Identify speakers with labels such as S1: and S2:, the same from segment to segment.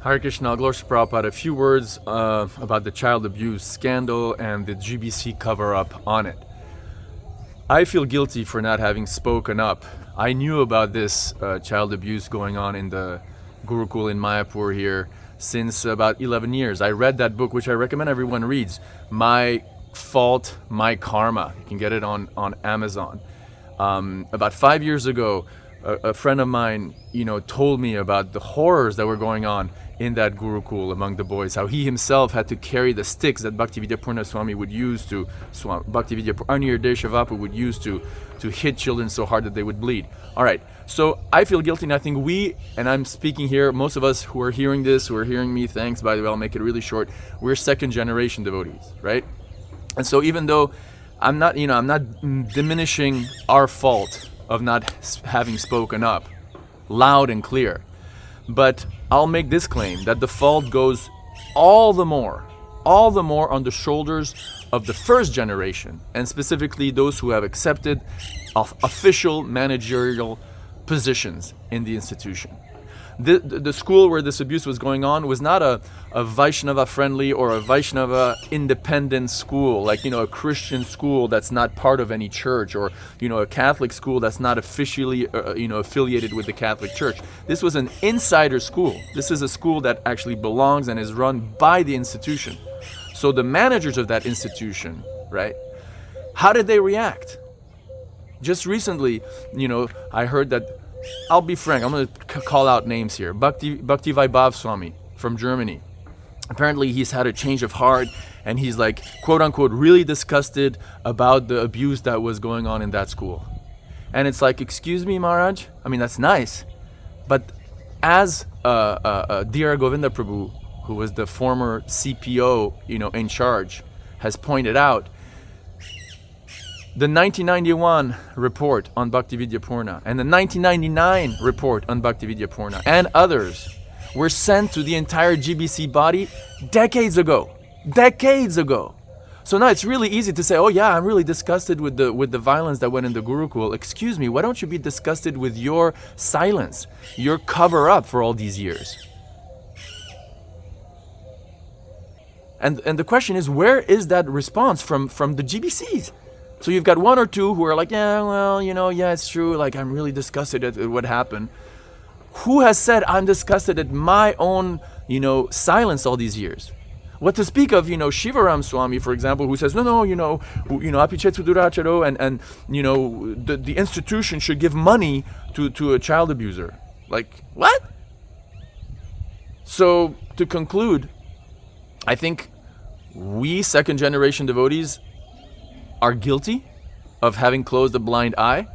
S1: Hare Krishna, Glory to Prabhupada. A few words about the child abuse scandal and the GBC cover-up on it. I feel guilty for not having spoken up. I knew about this child abuse going on in the Gurukul in Mayapur here since about 11 years. I read that book, which I recommend everyone reads, My Fault, My Karma. You can get it on Amazon. About 5 years ago, a friend of mine, told me about the horrors that were going on in that Gurukul among the boys, how he himself had to carry the sticks that Bhaktivedanta Purna Swami would use to, Bhaktivedanta Anir Deshavapa would use to hit children so hard that they would bleed. All right, so I feel guilty, and I think and I'm speaking here, most of us who are hearing this, who are hearing me, thanks, by the way, I'll make it really short, we're second generation devotees, right? And so even though I'm not diminishing our fault of not having spoken up loud and clear, but I'll make this claim that the fault goes all the more on the shoulders of the first generation, and specifically those who have accepted official managerial positions in the institution. The school where this abuse was going on was not a Vaishnava friendly or a Vaishnava independent school, like a Christian school that's not part of any church, or a Catholic school that's not officially affiliated with the Catholic Church. This was an insider school. This is a school that actually belongs and is run by the institution. So the managers of that institution, right? How did they react? Just recently, I heard that, I'll be frank, I'm going to call out names here. Bhakti Vaibhav Swami from Germany. Apparently he's had a change of heart, and he's like, quote unquote, really disgusted about the abuse that was going on in that school. And it's like, excuse me, Maharaj? I mean, that's nice. But as Dr. Govinda Prabhu, who was the former CPO, in charge, has pointed out, the 1991 report on Bhaktivedanta Purna and the 1999 report on Bhaktivedanta Purna and others were sent to the entire GBC body decades ago. So now it's really easy to say, oh yeah, I'm really disgusted with the violence that went in the Gurukul. Excuse me, why don't you be disgusted with your silence, your cover-up for all these years? And the question is, where is that response from the GBCs? So you've got one or two who are like, yeah, well, yeah, it's true. Like, I'm really disgusted at what happened. Who has said I'm disgusted at my own, silence all these years? What to speak of, Shivaram Swami, for example, who says, no, apichetsu duracharo, and the institution should give money to a child abuser. Like, what? So to conclude, I think we second generation devotees are guilty of having closed a blind eye,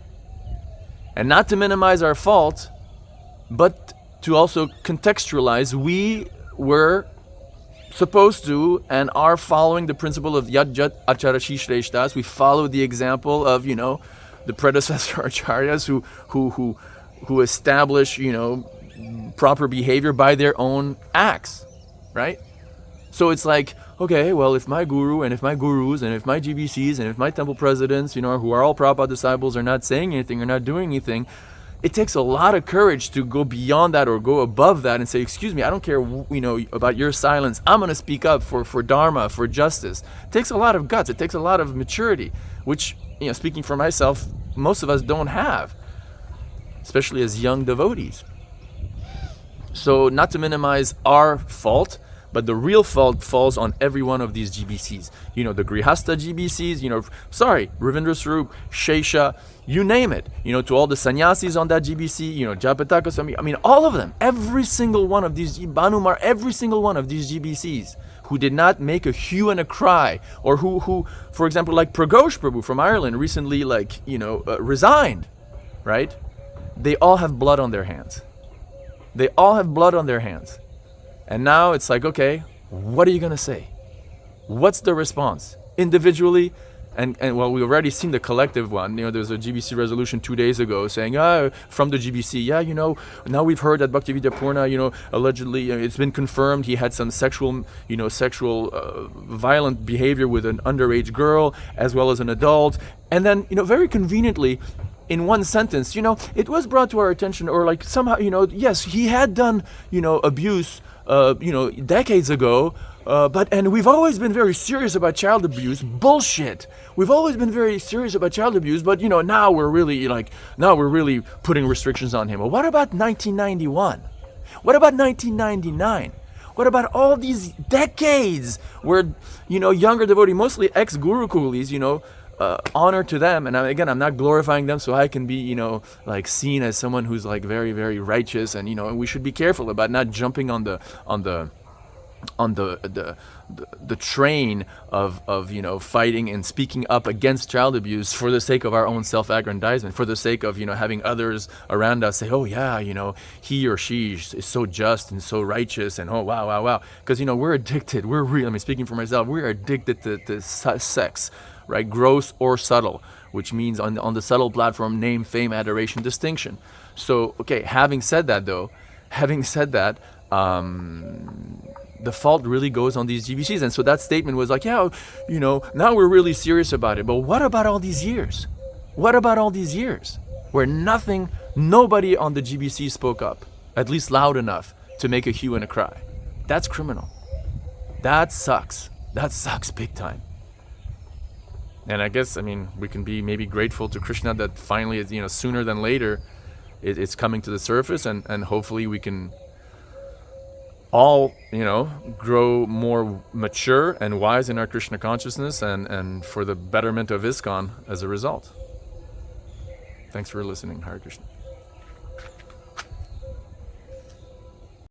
S1: and not to minimize our fault, but to also contextualize, we were supposed to and are following the principle of Yat Jat Acharashi Shreshtas. We follow the example of the predecessor acharyas who establish proper behavior by their own acts, right? So it's like, okay, well, if my guru and if my gurus and if my GBCs and if my temple presidents, who are all Prabhupada disciples, are not saying anything or not doing anything, it takes a lot of courage to go beyond that or go above that and say, excuse me, I don't care, about your silence. I'm going to speak up for Dharma, for justice. It takes a lot of guts. It takes a lot of maturity, which, speaking for myself, most of us don't have, especially as young devotees. So not to minimize our fault, but the real fault falls on every one of these GBCs. The Grihasta GBCs, Ravindra Swarup, Shesha, you name it. To all the sannyasis on that GBC, Japataka Swami, all of them. Every single one of these, Banumar, every single one of these GBCs who did not make a hue and a cry, or who, for example, like Pragosh Prabhu from Ireland recently, resigned, right? They all have blood on their hands. And now it's like, okay, what are you going to say? What's the response? Individually, and well, we've already seen the collective one. There's a GBC resolution 2 days ago saying, from the GBC, now we've heard that Bhaktivedanta Purna, allegedly, it's been confirmed he had some sexual violent behavior with an underage girl as well as an adult. And then, very conveniently, in one sentence, it was brought to our attention, or like somehow, yes, he had done, abuse, decades ago, and we've always been very serious about child abuse. Bullshit. We've always been very serious about child abuse, but now we're really putting restrictions on him. Well, what about 1991? What about 1999? What about all these decades where, younger devotee, mostly ex-guru coolies, honor to them, and I'm not glorifying them so I can be, seen as someone who's like very, very righteous, and we should be careful about not jumping on the train of fighting and speaking up against child abuse for the sake of our own self-aggrandizement, for the sake of having others around us say, oh yeah, he or she is so just and so righteous, and oh wow, because we're addicted. Speaking for myself, we're addicted to sex, right? Gross or subtle, which means on the subtle platform, name, fame, adoration, distinction. So okay, having said that, the fault really goes on these GBCs. And so that statement was like, now we're really serious about it. But what about all these years? What about all these years where nobody on the GBC spoke up, at least loud enough to make a hue and a cry? That's criminal. That sucks. That sucks big time. And I guess, we can be maybe grateful to Krishna that finally, sooner than later, it's coming to the surface, and hopefully we can all, grow more mature and wise in our Krishna consciousness, and for the betterment of Iskcon as a result. Thanks for listening. Hare Krishna.